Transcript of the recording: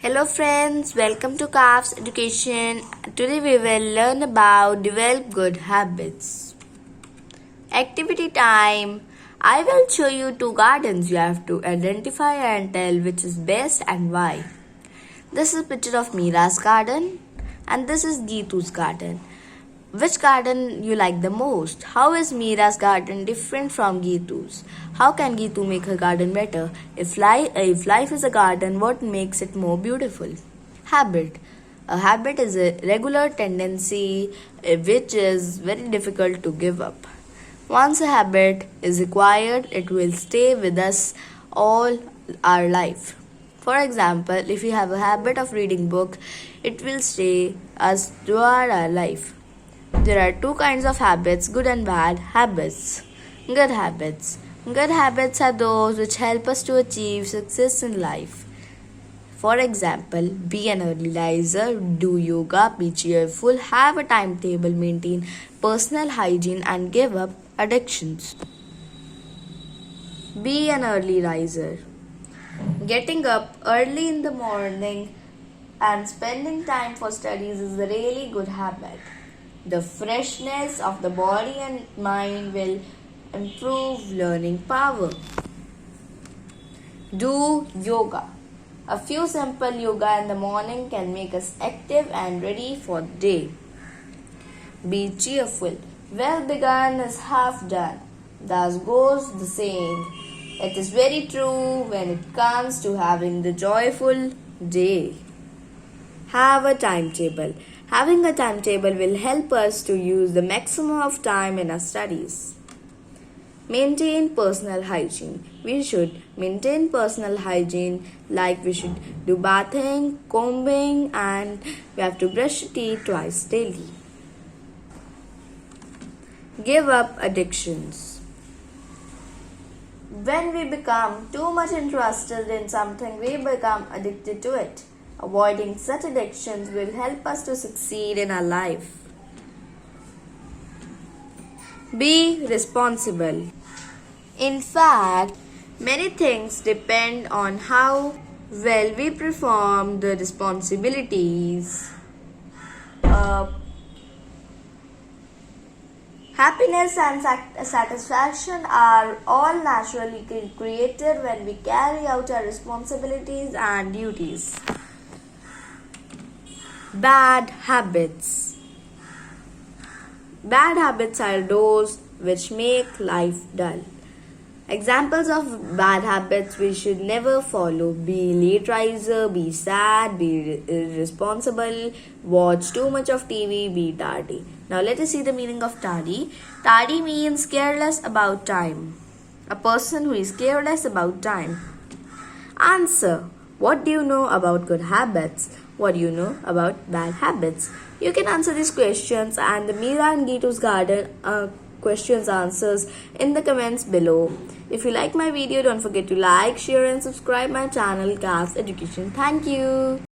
Hello friends, welcome to Calves Education. Today we will learn about develop good habits. Activity time. I will show you two gardens. You have to identify and tell which is best and why. This is a picture of Mira's garden and this is Geetu's garden. Which garden you like the most? How is Mira's garden different from Geetu's? How can Geetu make her garden better? If life is a garden, what makes it more beautiful? Habit. A habit is a regular tendency which is very difficult to give up. Once a habit is acquired, it will stay with us all our life. For example, if you have a habit of reading book, it will stay us throughout our life. There are two kinds of habits, good and bad habits. Good habits. Good habits are those which help us to achieve success in life. For example, be an early riser, do yoga, be cheerful, have a timetable, maintain personal hygiene, and give up addictions. Be an early riser. Getting up early in the morning and spending time for studies is a really good habit. The freshness of the body and mind will improve learning power. Do yoga. A few simple yoga in the morning can make us active and ready for the day. Be cheerful. Well begun is half done. Thus goes the saying. It is very true when it comes to having the joyful day. Have a timetable. Having a timetable will help us to use the maximum of time in our studies. Maintain personal hygiene. We should maintain personal hygiene like we should do bathing, combing, and we have to brush teeth twice daily. Give up addictions. When we become too much interested in something, we become addicted to it. Avoiding such addictions will help us to succeed in our life. Be responsible. In fact, many things depend on how well we perform the responsibilities. Happiness and satisfaction are all naturally created when we carry out our responsibilities and duties. Bad habits. Bad habits are those which make life dull. Examples of bad habits we should never follow: be late riser, be sad, be irresponsible, watch too much of TV, be tardy. Now let us see the meaning of tardy. Tardy means careless about time. A person who is careless about time. Answer. What do you know about good habits? What do you know about bad habits? You can answer these questions and the Mira and Geetu's garden questions answers in the comments below. If you like my video, don't forget to like, share and subscribe my channel Calves Education. Thank you.